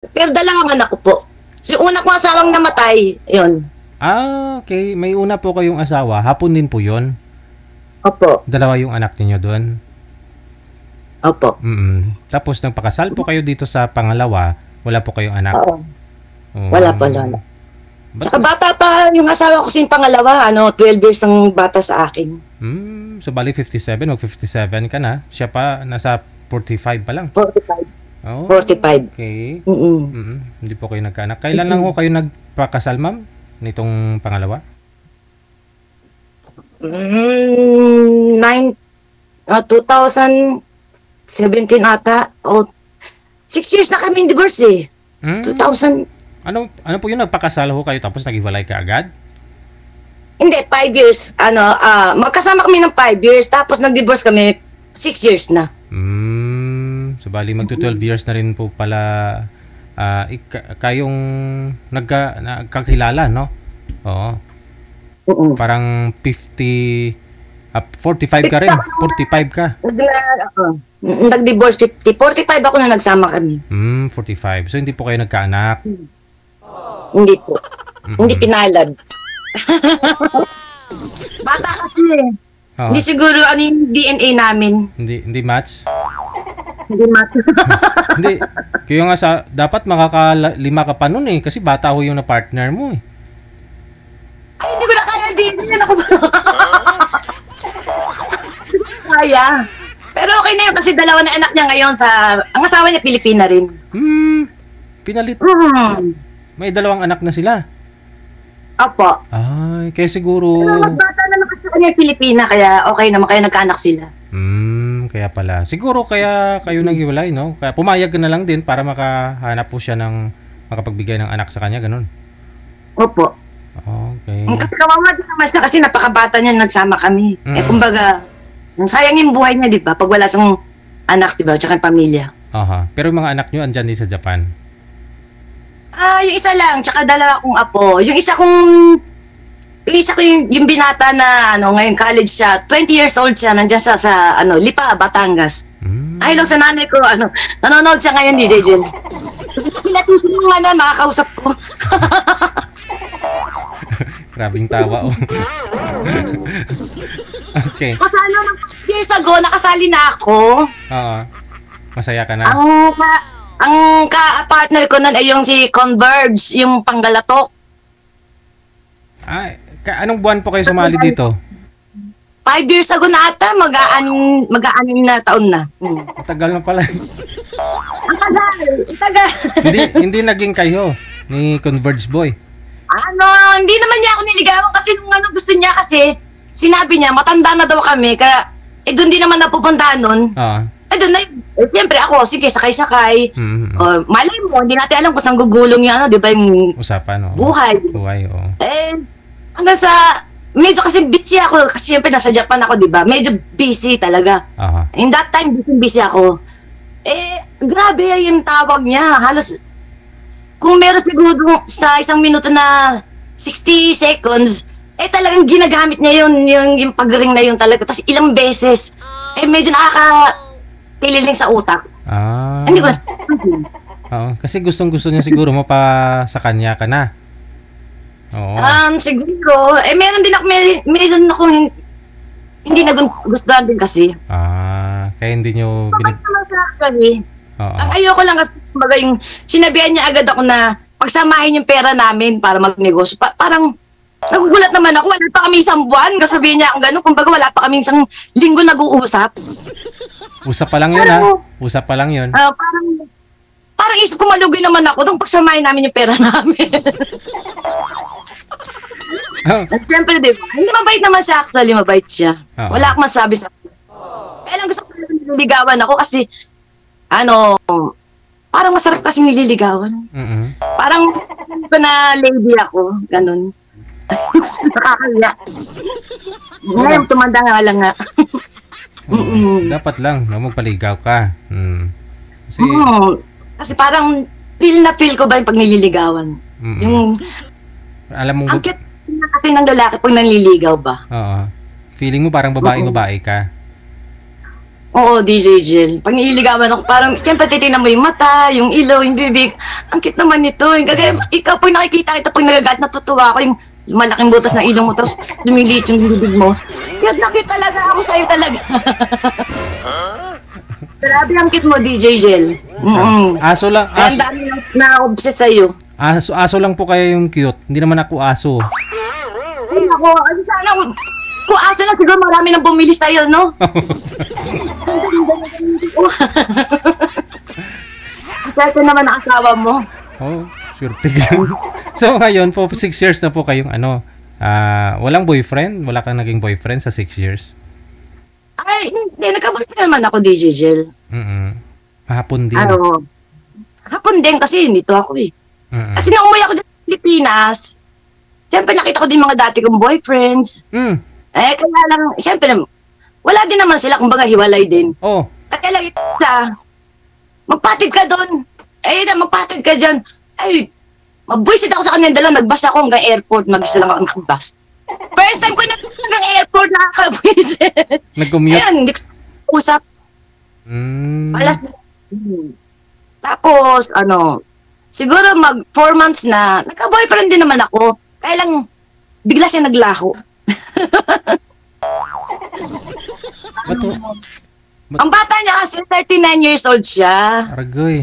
Pero dalawang anak ko po. Si una ko asawang namatay, yun. Okay. May una po kayong asawa. Hapon din po yun. Opo. Dalawa yung anak niyo doon. Opo. Tapos nagpakasal po kayo dito sa pangalawa. Wala po kayong anak. Oo. Wala pa, lola. Tsaka bata pa yung asawa ko sin pangalawa, 12 years ang bata sa akin. So bali 57, mag-57 ka na. Siya pa nasa 45 pa lang. 45. Oh, 45. Okay. Hindi po kayo nagkaanak. Kailan lang ho kayo nagpakasal, ma'am? Nitong pangalawa? 2017 ata. 6 years na kami divorce eh. 2000. Ano po yun? Nagpakasal ho kayo tapos nag-iwalay ka agad? Hindi, 5 years. Magkasama kami ng 5 years tapos nag-divorce kami 6 years na. So bali magto-12 years na rin po pala kayong nagkakilala, no? Oo. Parang 45 ka rin. 45 ka. Nag-divorce 50. 45 ako na nagsama kami. 45. So hindi po kayo nagkaanak? Hindi po. Hindi pinalad. Bata kasi eh. Hindi siguro yung DNA namin. Hindi match? Hindi match. Hindi. Kaya nga dapat makakalima ka pa nun eh. Kasi bata ho yung na partner mo eh. Ay, hindi ko na kaya DNA. Ako ba? Kaya. Pero okay na yun kasi dalawa na anak niya ngayon ang asawa niya Pilipina rin. Pinalit. May dalawang anak na sila. Opo. Ay, kaya siguro... Pero magbata naman kasi kanya Pilipina, kaya okay naman, kaya nagkaanak sila. Kaya pala. Siguro kaya kayo naghiwalay, no? Kaya pumayag ka na lang din para makahanap po siya ng makapagbigay ng anak sa kanya, ganun. Opo. Okay. Kasi kawawa din naman siya kasi napakabata niya nagsama kami. Kumbaga, sayang yung buhay niya, di ba? Pag wala siyang anak, di ba? Tsaka yung pamilya. Pero yung mga anak niyo andyan din sa Japan? Yung isa lang, tsaka dalawa kong apo. Yung isa ko yung binata na ngayon college siya, 20 years old siya, nandiyan sa Lipa, Batangas. Ay, sa nanay ko, nanonood siya ngayon ni Dejel. Kasi pinatisin mo nga na, makakausap ko. Grabing tawa, oh. Okay. Kasi 2 years ago, nakasali na ako. Oo. Masaya ka na? Ang ka-partner ko nun ay yung si Converge, yung Panggalatok. Anong buwan po kayo sumali dito? 5 years ago na ata, mag-aanim na taon na. Tagal na pala. Ang tagal. Hindi naging kayo ni Converge Boy? Hindi naman niya ako niligawan kasi nung gusto niya kasi, sinabi niya, matanda na daw kami, kaya, doon din naman napupuntahan nun. Doon na, siyempre ako, sige, sakay-sakay. Malay mo, hindi natin alam kung saan gugulong yung di ba yung usapan, buhay. Hanggang sa, medyo kasi busy ako, kasi siyempre nasa Japan ako, di ba? Medyo busy talaga. In that time, busy ako. Grabe yung tawag niya. Halos, kung meron siguro sa isang minuto na 60 seconds, talagang ginagamit niya yung pag-ring na yun talaga. Tapos ilang beses, medyo nakaka-tililing sa utak. Hindi ko kasi gustong-gusto niya siguro mo pa sa kanya ka na. Siguro, meron ako hindi nagustuhan din kasi. Kaya hindi nyo... Ang ayoko lang kasi, kumbaga yung sinabihan niya agad ako na pagsamahin yung pera namin para magnegosyo. Parang nagugulat naman ako, wala pa kami isang buwan. Kasabihin niya akong gano'n, kumbaga wala pa kami isang linggo nag-uusap. Usap pa lang yun, Usap pa lang yun. Parang isip ko malugi naman ako nung pagsamahin namin yung pera namin. At siyempre, di ba? Hindi mabait naman siya actually, mabait siya. Wala akong masabi sa akin. Kaya lang gusto ko nililigawan ako kasi parang masarap kasi nililigawan. Parang na lady ako, ganun. Nakakaya. Ngayon, tumanda nga lang nga. Dapat lang, magpaligaw ka. Kasi parang feel ko ba yung pag nililigawan? Yung, alam mo, ang cute kasi ng lalaki pag nanliligaw ba? Feeling mo parang babae-babae ka. Oo, DJ Jill. Pag nililigawan ako, parang, siyempre titignan mo yung mata, yung ilaw, yung bibig. Ang cute naman nito. Yung kagaya, ikaw pag nakikita kita, pag nagagalit, natutuwa ako yung malaking butas ng ilong mo, tapos lumiliit yung bibig mo. Cute na cute talaga ako sa'yo talaga. Grabe ang cute mo, DJ Jill. Aso lang. Ang dami na-obsess sa'yo. Aso lang po kaya yung cute. Hindi naman ako aso. Ay, ako, sana, kung aso lang, siguro marami nang bumili sa'yo, no? Swerte naman ang asawa mo. Oh, swerte ka. So, ngayon po, 6 years na po kayong walang boyfriend? Wala kang naging boyfriend sa 6 years? Ay, hindi. Nagkamusta naman ako, DJ Jill. Hapon din. Hapon din kasi dito ako eh. Kasi nung umuwi ako dito sa Pilipinas, siyempre nakita ko din mga dati kong boyfriends. Eh, kaya lang, siyempre, wala din naman sila, kumbaga hiwalay din. Oh. Kaya lang isa, magpatid ka doon. Eh, magpatid ka dyan. Ay, mabwisit ako sa kanya dalawa, nagbus ako hanggang airport, mag-isa lang ako nagbus. First time ko nagbus hanggang airport, nakakabwisit. Nag-commute? Ayan, hindi ko usap. Alas. Tapos, siguro 4 months na, nagka-boyfriend din naman ako. Kaya lang, bigla siya naglaho. Ang bata niya kasi 39 years old siya. Aragoy.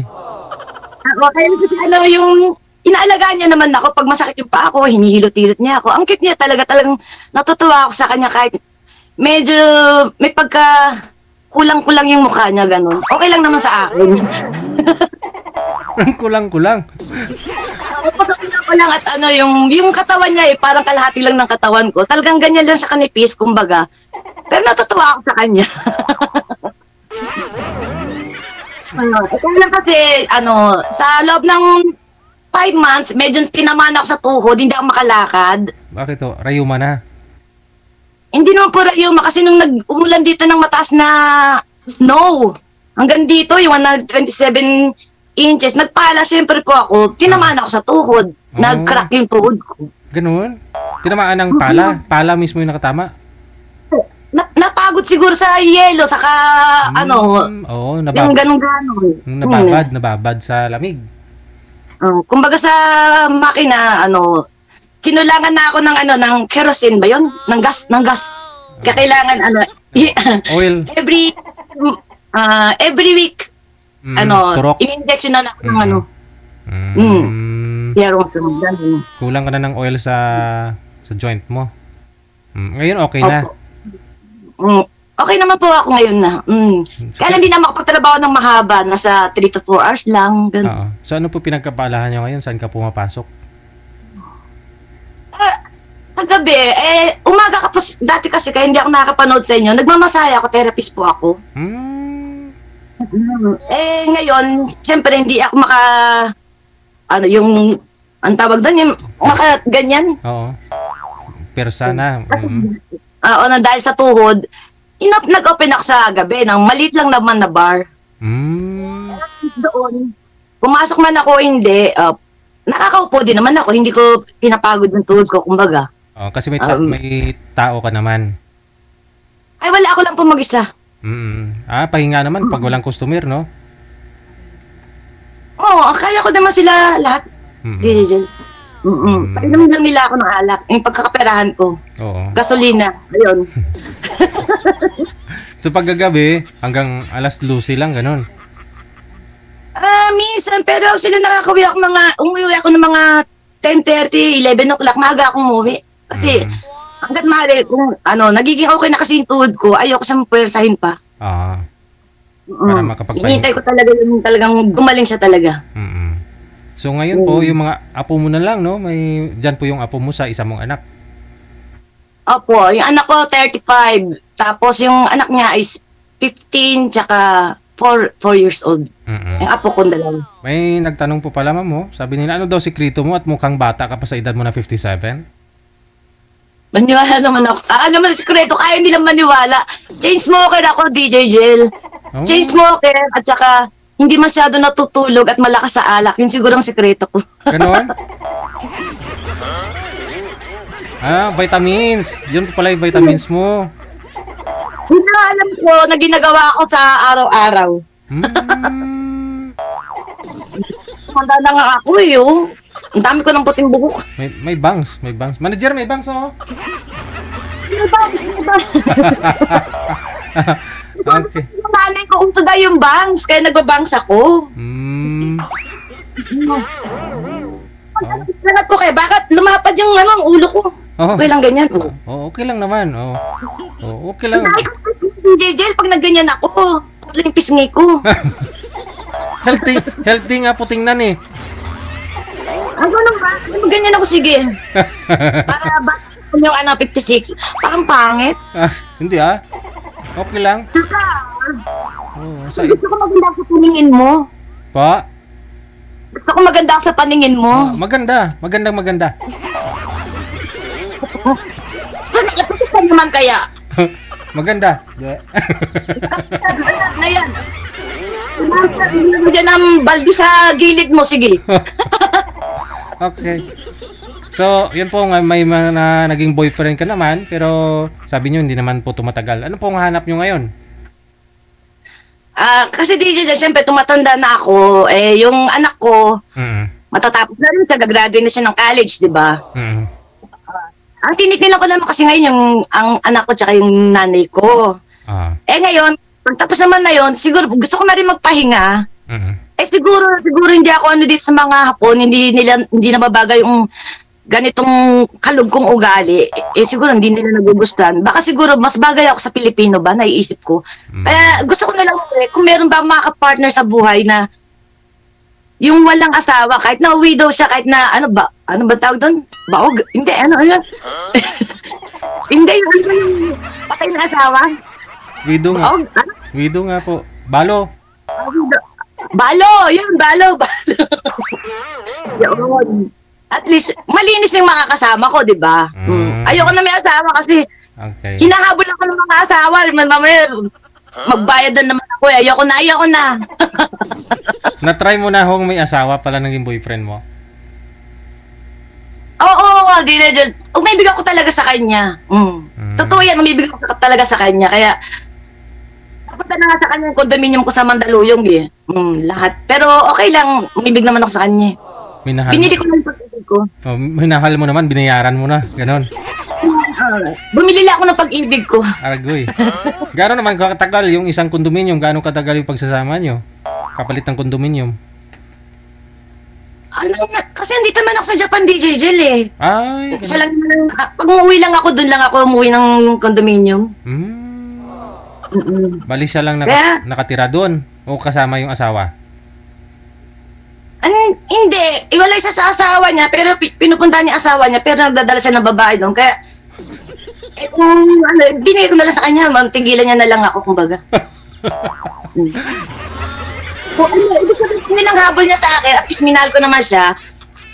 Kaya yung inaalagaan niya naman ako, pag masakit yung paa ko, hinihilot-hilot niya ako. Ang cute niya talagang natutuwa ako sa kanya kahit medyo may pagka kulang-kulang yung mukha niya, ganun. Okay lang naman sa akin. Kulang-kulang. Kulang at yung katawan niya parang kalahati lang ng katawan ko. Talagang ganyan lang siya kanipis, kumbaga. Pero natutuwa ako sa kanya. Ito lang kasi, sa loob ng 5 months, medyo tinamaan ako sa tuhod, hindi ako makalakad. Bakit to? Rayuma na? Hindi naman po rayuma kasi nung umulan dito ng mataas na snow, hanggang dito, yung 127 inches, nagpala siyempre po ako, tinamaan ako sa tuhod, nag-crack yung tuhod ko. Ganun? Tinamaan ng pala? Pala mismo yung nakatama? Napagod siguro sa yelo, saka yung ganun-ganun. Nababad sa lamig. Kumbaga sa makina, kinulangan na ako ng kerosene ba yun? Ng gas. Kaya kailangan, oil. Every week, turok. in-injection na ako ng Kulang ka na ng oil sa joint mo. Ngayon okay na. Okay naman po ako ngayon na. Kaya lang di na makapagtrabaho ng mahaba, nasa 3 to 4 hours lang. So ano po pinagkapalahan nyo ngayon? Saan ka pumapasok? Sa gabi, umaga ka po, dati kasi kaya hindi ako nakakapanood sa inyo, nagmamasaya ako, therapist po ako. Ngayon, siyempre hindi ako ang tawag doon, yung ganyan. Oo. Pero sana. Dahil sa tuhod, nag-open ako sa gabi, ng maliit lang naman na bar. Doon, pumasok man ako, hindi, nakakaupo din naman ako, hindi ko pinapagod ng tuhod ko, kumbaga. Kasi may tao ka naman. Ay, wala, ako lang po mag-isa. Pahinga naman pag walang customer, no? Kaya ko naman sila lahat. Painom lang nila ako ng alak, yung pagkakaperahan ko. Gasolina, ayun. So paggagabi, hanggang alas 12 lang, ganun? Minsan, pero sila umuwi ako ng mga 10:30, 11 o'clock, maaga akong umuwi. Kasi, hanggat maaari, kung nagiging okay na kasi yung tuhod ko, ayoko siyang puwersahin pa. Para makapagpahinga. Hinihintay ko talaga yung talagang gumaling siya talaga. So ngayon po, yung mga apo mo na lang, no? Diyan po yung apo mo sa isa mong anak. Opo, yung anak ko 35. Tapos yung anak niya is 15, tsaka 4 years old. Yung apo ko dalawa. May nagtanong po pala, ma'am, sabi nila, ano daw sikreto mo at mukhang bata ka pa sa edad mo na 57? Maniwala naman ako. Alam mo, sikreto, kaya hindi lang maniwala. Chain smoker ako, DJ Jill. Chain smoker, at saka hindi masyado natutulog at malakas sa alak. Yun siguro ang sikreto ko. Ganon? Vitamins. Yun pala yung vitamins mo. Yun na alam ko na ginagawa ko sa araw-araw. Manda na nga ako eh, oh. Ang dami ko ng puting buhok. May bangs. Manager, may bangs, oh. May bangs. Okay. Yung nanay ko, uso na yung bangs, kaya nagbabangs ako. Lahat ko kaya, bakit lumapad yung ang ulo ko? Okay lang ganyan. Okay lang naman. Okay lang. JJ, pag nagganyan ako, putla yung pisngi ko. Healthy nga po tingnan eh. Ano lang ba? Ganyan ako, sige. Para ba yung 56, parang pangit. Hindi okay lang. Gusto ko maganda sa paningin mo. Pa? Gusto ko maganda sa paningin mo. Maganda. So, nakapasok ka naman kaya? Maganda. Na yan. Diyan ang baldi sa gilid mo, sige. Okay. So, yun po nga, may mga naging boyfriend ka naman, pero sabi nyo, hindi naman po tumatagal. Ano po ang hanap nyo ngayon? Kasi DJ, siyempre, tumatanda na ako. Yung anak ko, matatapos na rin, gagraduate na siya ng college, di ba? Ang tinitingnan ko naman kasi ngayon ang anak ko tsaka yung nanay ko. Ngayon, pagtapos naman na yun, siguro gusto ko na rin magpahinga. Siguro hindi ako dito sa mga Hapon, hindi na babagay yung ganitong kalug kong ugali. Siguro hindi nila nagugustuhan. Baka siguro mas bagay ako sa Pilipino ba, naiisip ko. Kaya gusto ko na lang kung meron ba mga partner sa buhay na yung walang asawa, kahit na widow siya, kahit na ano ba tawag doon? Baog? Hindi, yun? Hindi, yung patay na asawa. Widow nga. Widow nga po. Balo. Balo. Yun. At least, malinis yung mga kasama ko, di ba? Ayoko na may asawa kasi hinahabol ako ng mga asawa. Magbayad na naman ako. Ayoko na. Na-try mo na kung may asawa pala naging boyfriend mo? Oo, umibig ako talaga sa kanya. Totoo yan, umibig ako talaga sa kanya. Kaya, napunta na nga sa kanya yung condominium ko sa Mandaluyong eh. Lahat. Pero okay lang, umibig naman ako sa kanya. Binili ko na yung pag-ibig ko. Minahal mo naman, binayaran mo na. Ganon. Bumili lang ako ng pag-ibig ko. Aragoy. Gano'n naman katagal yung isang kondominium? Gano'n katagal yung pagsasama nyo? Kapalit ng kondominium? Kasi andito man ako sa Japan, DJ Jel eh. Ay. Siya lang, pag umuwi lang ako, doon lang ako umuwi ng kondominium. Bali siya lang nakatira doon? O kasama yung asawa? Hindi. Iwalay siya sa asawa niya, pero pinupunta niya asawa niya, pero nagdadala siya ng babae doon. Kaya, binigay ko na lang sa kanya, tigilan niya na lang ako, kumbaga. Ibig sabihin ng habol niya sa akin, at least minahal ko naman siya.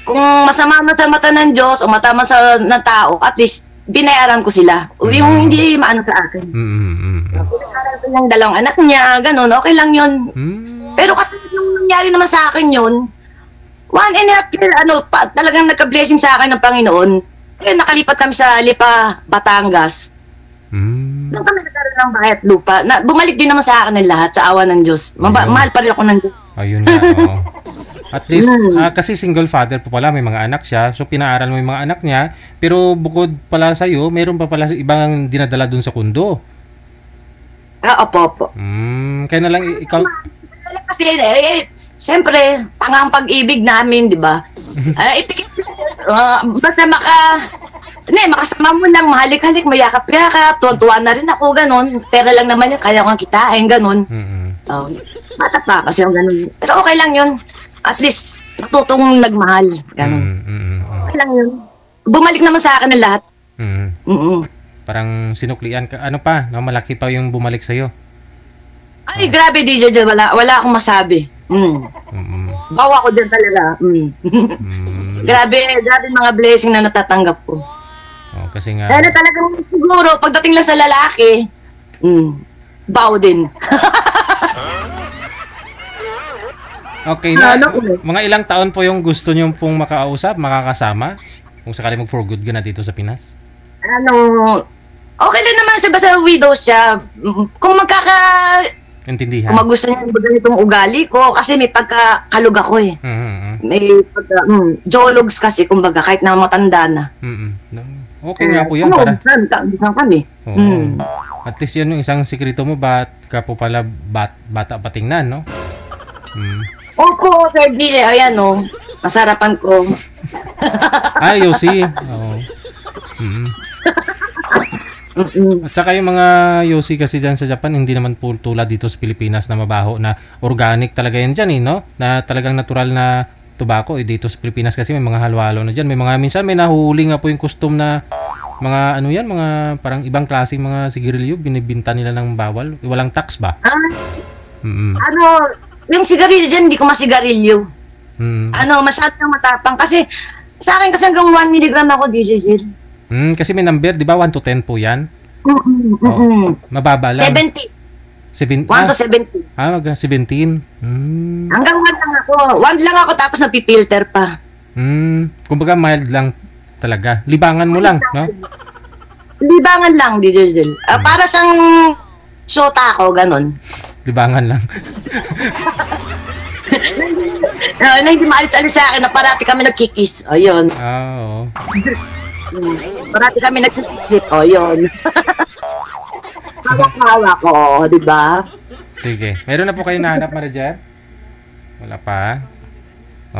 Kung masama man sa mata ng Diyos, o matama sa ng tao, at least, binayaran ko sila. Yung hindi maano sa akin. Binayaran ko yung dalawang anak niya, ganun, okay lang yun. Pero kasi yung nangyari naman sa akin yun, 1.5 year, talagang nagka-blessing sa akin ng Panginoon. Kaya nakalipat kami sa Lipa, Batangas. Doon kami nagkaroon ng bahay at lupa. Bumalik din naman sa akin ng lahat, sa awa ng Diyos. Mahal pa rin ako ng Diyos. Ayun nga, At least, kasi single father po pala, may mga anak siya. So, pinaaral mo yung mga anak niya. Pero bukod pala sa'yo, mayroon pa pala ibang dinadala dun sa kundo. Opo. Kaya na lang ikaw... Kasi, siyempre, tangang pag-ibig namin, di ba? Basta makasama mo lang, mahalik-halik, mayakap-yakap, tuwan-tuwa na rin ako, ganun. Pera lang naman yun, kaya ko ang kitain, ganun. Bata pa kasi yung ganun. Pero okay lang yun. At least, natutong nagmahal. Ganun. Okay lang yun. Bumalik naman sa akin ang lahat. Parang sinuklian ka. Ano pa? Malaki pa yung bumalik sa'yo. Ay, grabe, DJ. Wala akong masabi. Bawa ko dyan talaga. Grabe mga blessing na natatanggap ko. Kasi nga... Dahil talagang siguro, pagdating lang sa lalaki, bawo din. Okay, mga ilang taon po yung gusto nyo pong makakausap, makakasama? Kung sakali mag-for good ka na dito sa Pinas? Okay lang naman siya, basta widow siya. Kung Intindihan. kung magusto niya yung ganitong ugali ko, kasi may pagkakalug ako eh. May jologs kasi, kumbaga, kahit na matanda na. Okay nga po yan. Para kami. At least yun yung isang sikreto mo, ba't ka po pala bata patingnan, no? Opo, Sir D. Ayan o, masarapan ko. Yossi. Oo. At saka yung mga Yossi kasi dyan sa Japan, hindi naman po tulad dito sa Pilipinas na mabaho, na organic talaga yan dyan no? Na talagang natural na tobacco. Dito sa Pilipinas kasi may mga halo-halo na dyan. May mga minsan may nahuli nga po yung custom na mga mga parang ibang klaseng mga sigarilyo, binibinta nila ng bawal. Walang tax ba? Yung sigarilyo dyan, hindi ko masigarilyo. Masyadong matapang. Kasi sa akin kasi hanggang 1 milligram ako, DJ Jill. Kasi may number, di ba? 1 to 10 po yan? Mababa lang. 70. 1 to 70. 17. Hanggang 1 lang ako. 1 lang ako tapos napipilter pa. Kumbaga mild lang talaga. Libangan mo lang, no? Libangan lang, DJ Jill. Para siyang shota ako, ganon. Libangan lang. Na hindi maalis-alis sa akin na parati kami nagkikis. Ayun. Oo. Parati kami nagkikis. Ayun. Hawak-hawak ko, di ba? Sige. Meron na po kayo nahanap, Marijer? Wala pa.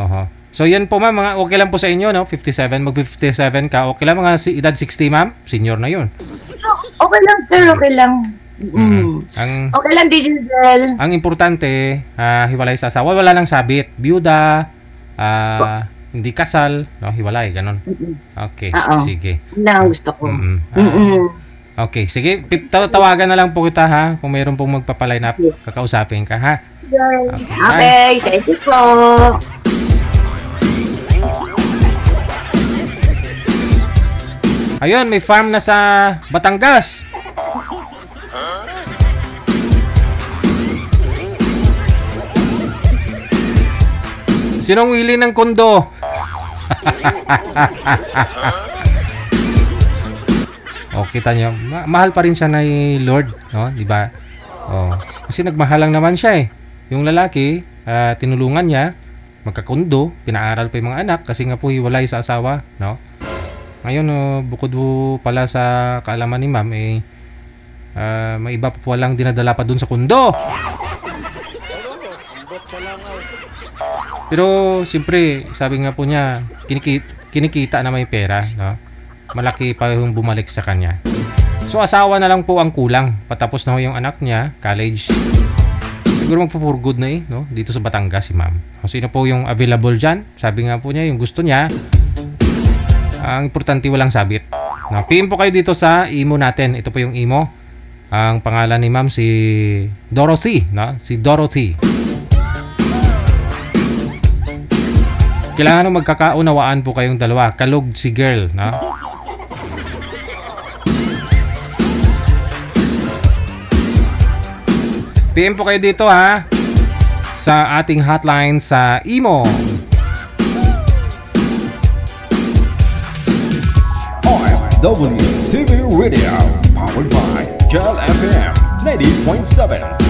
Oho. So yan po ma'am, mga okay lang po sa inyo, no? 57, mag-57 ka. Okay lang, mga edad 60 ma'am? Senior na yun. Okay lang, sir. Okay lang. Okay lang, Digital. Ang importante, hiwalay sa asawa, wala lang sabit, byuda, hindi kasal, no, hiwalay, ganun. Okay, sige. Yan gusto ko. Okay, sige, tawagan na lang po kita ha, kung mayroon pong magpapaline up, kakausapin ka ha. Okay, thank you po. Ayun, may farm na sa Batangas. Sinong wili ng kondo? Kita nyo, mahal pa rin siya ni Lord, no? Di ba? Kasi nagmahal lang naman siya eh. Yung lalaki, tinulungan niya, magkakondo, pinaaral pa yung mga anak kasi nga po hiwalay sa asawa, no? Ngayon, bukod po pala sa kaalaman ni ma'am, may iba pa po walang dinadala pa dun sa kondo. Pero siyempre, sabi nga po niya, kinikita na may pera, no? Malaki pa yung bumalik sa kanya. So asawa na lang po ang kulang. Patapos na ho yung anak niya, college. Siguro magpo-for good na no? Dito sa Batangas si ma'am. Sino po yung available dyan? Sabi nga po niya, yung gusto niya, ang importante walang sabit. No? PM po kayo dito sa imo natin. Ito po yung imo. Ang pangalan ni ma'am si Dorothy, no? Si Dorothy. Kailangan magkakaunawaan po kayong dalawa. Kalug si girl, no? PM po kayo dito ha sa ating hotline sa Imo. OFW TV Radio powered by Gel FM 90.7.